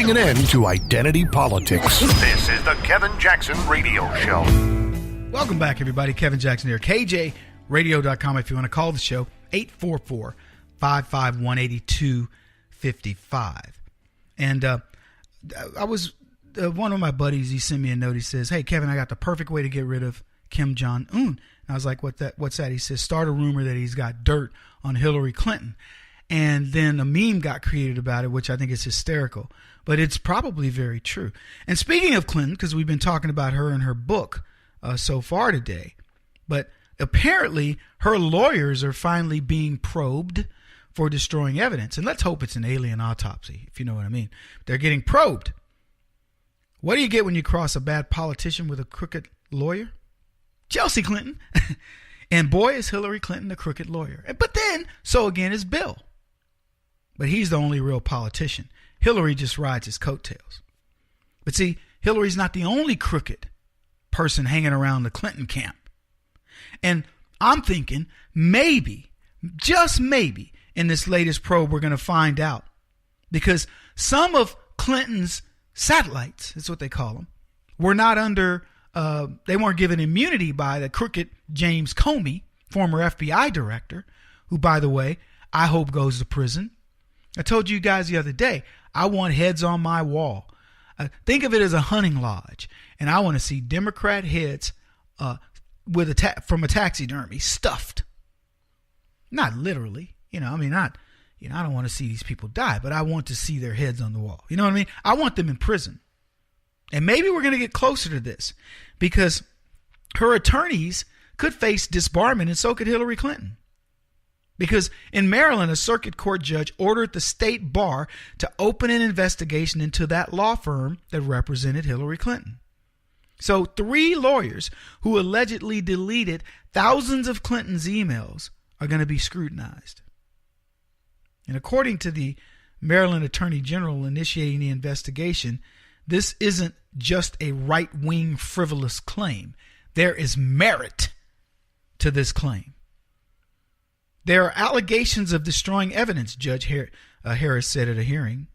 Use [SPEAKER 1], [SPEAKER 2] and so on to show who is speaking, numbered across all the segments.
[SPEAKER 1] putting an end to identity politics. This is the Kevin Jackson Radio Show.
[SPEAKER 2] Welcome back, everybody. Kevin Jackson here. KJRadio.com if you want to call the show. 844-551-8255. And I was, one of my buddies, he sent me a note. He says, hey, Kevin, I got the perfect way to get rid of Kim Jong-un. And I was like, what's that? He says, start a rumor that he's got dirt on Hillary Clinton. And then a meme got created about it, which I think is hysterical. But it's probably very true. And speaking of Clinton, because we've been talking about her and her book so far today, but apparently her lawyers are finally being probed for destroying evidence. And let's hope it's an alien autopsy, if you know what I mean. They're getting probed. What do you get when you cross a bad politician with a crooked lawyer? Chelsea Clinton. And boy, is Hillary Clinton a crooked lawyer. But then, so again is Bill. But he's the only real politician. Hillary just rides his coattails. But see, Hillary's not the only crooked person hanging around the Clinton camp. And I'm thinking maybe, just maybe, in this latest probe we're going to find out. Because some of Clinton's satellites, that's what they call them, were not under, they weren't given immunity by the crooked James Comey, former FBI director, who, by the way, I hope goes to prison. I told you guys the other day, I want heads on my wall. Think of it as a hunting lodge, and I want to see Democrat heads from a taxidermy stuffed. Not literally, I don't want to see these people die, but I want to see their heads on the wall. You know what I mean? I want them in prison. And maybe we're going to get closer to this because her attorneys could face disbarment, and so could Hillary Clinton. Because in Maryland, a circuit court judge ordered the state bar to open an investigation into that law firm that represented Hillary Clinton. So 3 lawyers who allegedly deleted thousands of Clinton's emails are going to be scrutinized. And according to the Maryland Attorney General initiating the investigation, this isn't just a right-wing frivolous claim. There is merit to this claim. There are allegations of destroying evidence, Judge Harris said at a hearing.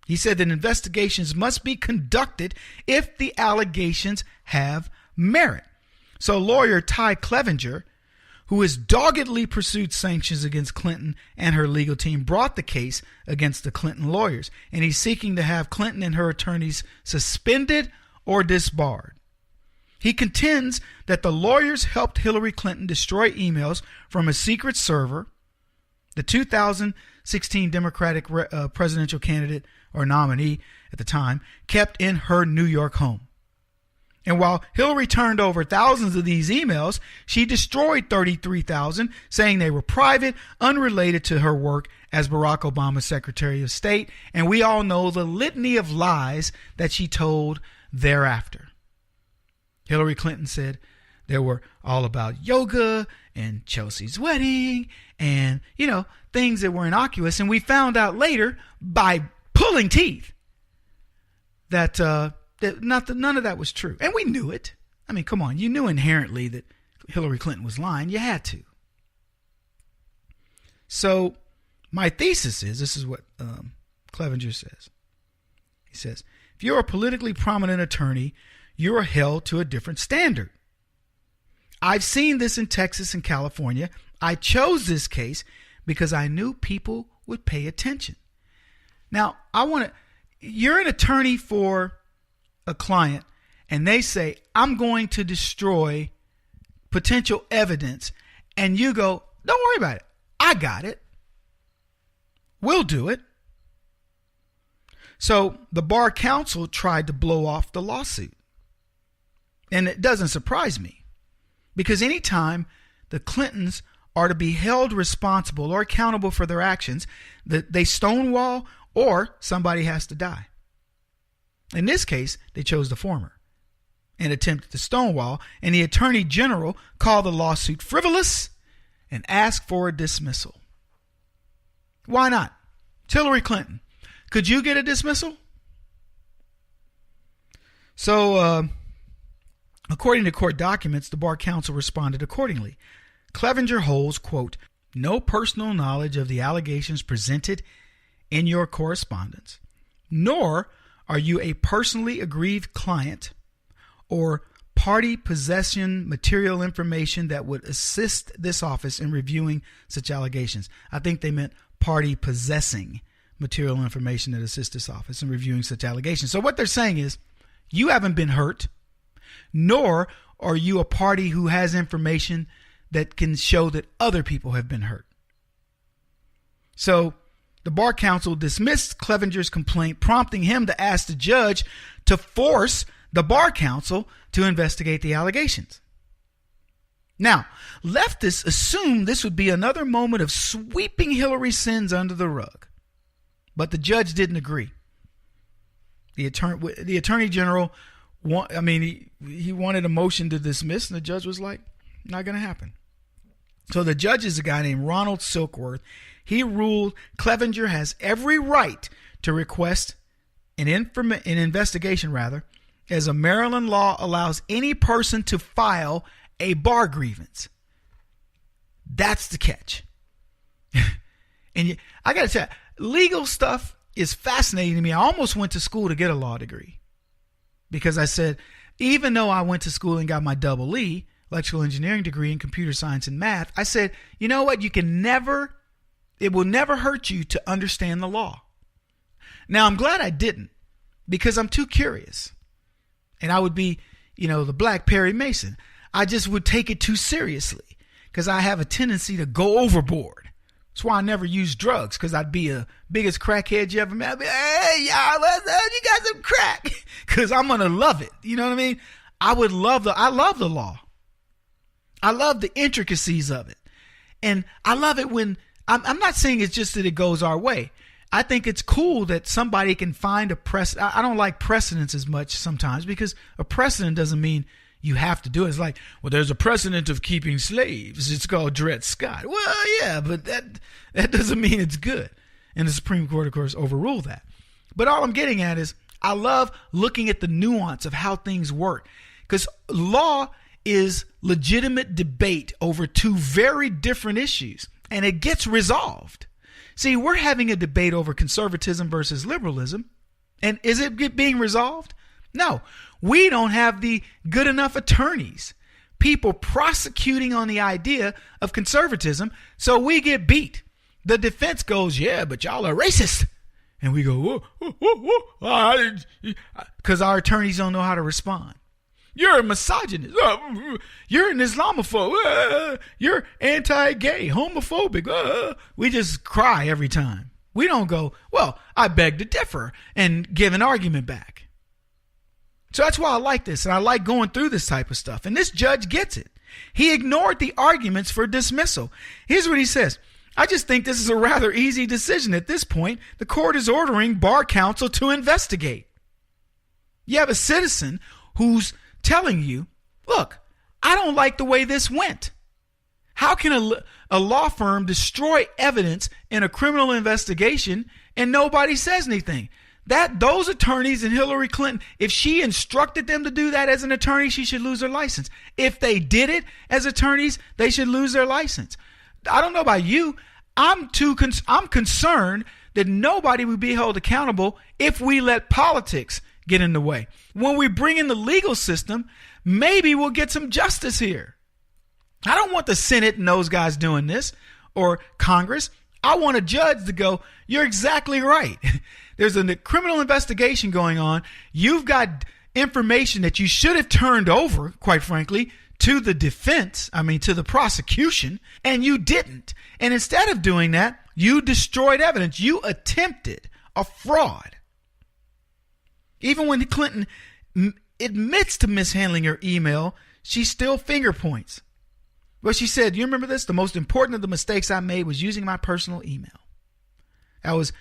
[SPEAKER 2] He said that investigations must be conducted if the allegations have merit. So lawyer Ty Clevenger, who has doggedly pursued sanctions against Clinton and her legal team, brought the case against the Clinton lawyers, and he's seeking to have Clinton and her attorneys suspended or disbarred. He contends that the lawyers helped Hillary Clinton destroy emails from a secret server the 2016 Democratic presidential candidate or nominee at the time kept in her New York home. And while Hillary turned over thousands of these emails, she destroyed 33,000, saying they were private, unrelated to her work as Barack Obama's Secretary of State. And we all know the litany of lies that she told thereafter. Hillary Clinton said they were all about yoga and Chelsea's wedding and, things that were innocuous. And we found out later by pulling teeth that none of that was true. And we knew it. I mean, come on. You knew inherently that Hillary Clinton was lying. You had to. So my thesis is, this is what Clevenger says. He says, if you're a politically prominent attorney, you are held to a different standard. I've seen this in Texas and California. I chose this case because I knew people would pay attention. Now, you're an attorney for a client, and they say, I'm going to destroy potential evidence, and you go, don't worry about it. I got it. We'll do it. So the bar council tried to blow off the lawsuit. And it doesn't surprise me, because anytime the Clintons are to be held responsible or accountable for their actions, that they stonewall or somebody has to die. In this case, they chose the former and attempted to stonewall, and the Attorney General called the lawsuit frivolous and asked for a dismissal. Why not? Hillary Clinton. Could you get a dismissal? So, according to court documents, the Bar Council responded accordingly. Clevenger holds, quote, no personal knowledge of the allegations presented in your correspondence. nor are you a personally aggrieved client or party possession material information that would assist this office in reviewing such allegations. I think they meant party possessing material information that assists this office in reviewing such allegations. So what they're saying is you haven't been hurt, nor are you a party who has information that can show that other people have been hurt. So the Bar Council dismissed Clevenger's complaint, prompting him to ask the judge to force the Bar Council to investigate the allegations. Now, leftists assumed this would be another moment of sweeping Hillary's sins under the rug, but the judge didn't agree. The attorney general, he wanted a motion to dismiss, and the judge was like, not going to happen. So the judge is a guy named Ronald Silkworth. He ruled Clevenger has every right to request an investigation, as a Maryland law allows any person to file a bar grievance. That's the catch. And I got to tell you, legal stuff is fascinating to me. I almost went to school to get a law degree because I said, even though I went to school and got my double E, electrical engineering degree in computer science and math, I said, you know what? It will never hurt you to understand the law. Now, I'm glad I didn't because I'm too curious. And I would be, the Black Perry Mason. I just would take it too seriously because I have a tendency to go overboard. That's why I never use drugs, because I'd be a biggest crackhead you ever met. I'd be, hey, y'all, you got some crack, because I'm going to love it. You know what I mean? I love the law. I love the intricacies of it. And I love it when, I'm not saying it's just that it goes our way. I think it's cool that somebody can find a precedent. I don't like precedents as much sometimes because a precedent doesn't mean you have to do it. It's like, well, there's a precedent of keeping slaves. It's called Dred Scott. Well, yeah, but that doesn't mean it's good. And the Supreme Court, of course, overruled that. But all I'm getting at is I love looking at the nuance of how things work, because law is legitimate debate over two very different issues, and it gets resolved. See, we're having a debate over conservatism versus liberalism. And is it being resolved? No, we don't have the good enough attorneys, people prosecuting on the idea of conservatism. So we get beat. The defense goes, yeah, but y'all are racist. And we go, because our attorneys don't know how to respond. You're a misogynist. You're an Islamophobe. You're anti-gay, homophobic. We just cry every time. We don't go, well, I beg to differ and give an argument back. So that's why I like this, and I like going through this type of stuff. And this judge gets it. He ignored the arguments for dismissal. Here's what he says. I just think this is a rather easy decision at this point. The court is ordering Bar Counsel to investigate. You have a citizen who's telling you, look, I don't like the way this went. How can a law firm destroy evidence in a criminal investigation and nobody says anything? Those attorneys in Hillary Clinton, if she instructed them to do that as an attorney, she should lose their license. If they did it as attorneys, they should lose their license. I don't know about you. I'm concerned that nobody will be held accountable if we let politics get in the way. When we bring in the legal system, maybe we'll get some justice here. I don't want the Senate and those guys doing this, or Congress. I want a judge to go, you're exactly right. There's a criminal investigation going on. You've got information that you should have turned over, quite frankly, to the defense, to the prosecution, and you didn't. And instead of doing that, you destroyed evidence. You attempted a fraud. Even when Clinton admits to mishandling her email, she still finger points. But she said, you remember this? The most important of the mistakes I made was using my personal email. That was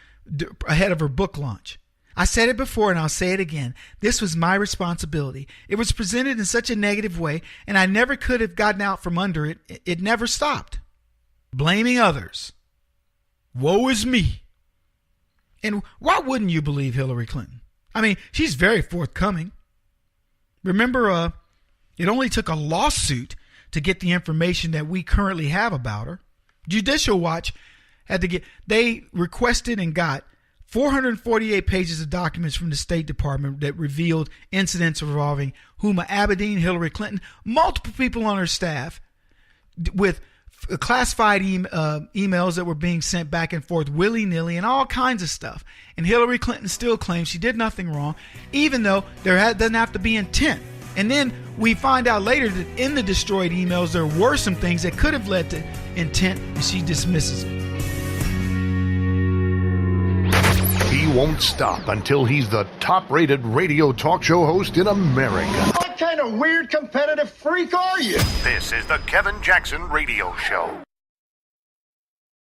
[SPEAKER 2] ahead of her book launch. I said it before and I'll say it again. This was my responsibility. It was presented in such a negative way, and I never could have gotten out from under it. It never stopped. Blaming others. Woe is me. And why wouldn't you believe Hillary Clinton? She's very forthcoming. Remember, it only took a lawsuit to get the information that we currently have about her. Judicial Watch they requested and got 448 pages of documents from the State Department that revealed incidents involving Huma Abedin, Hillary Clinton, multiple people on her staff, with classified emails that were being sent back and forth willy-nilly and all kinds of stuff. And Hillary Clinton still claims she did nothing wrong, even though there doesn't have to be intent. And then we find out later that in the destroyed emails, there were some things that could have led to intent, and she dismisses it.
[SPEAKER 1] He won't stop until he's the top-rated radio talk show host in America.
[SPEAKER 3] What kind of weird competitive freak are you?
[SPEAKER 1] This is the Kevin Jackson Radio Show.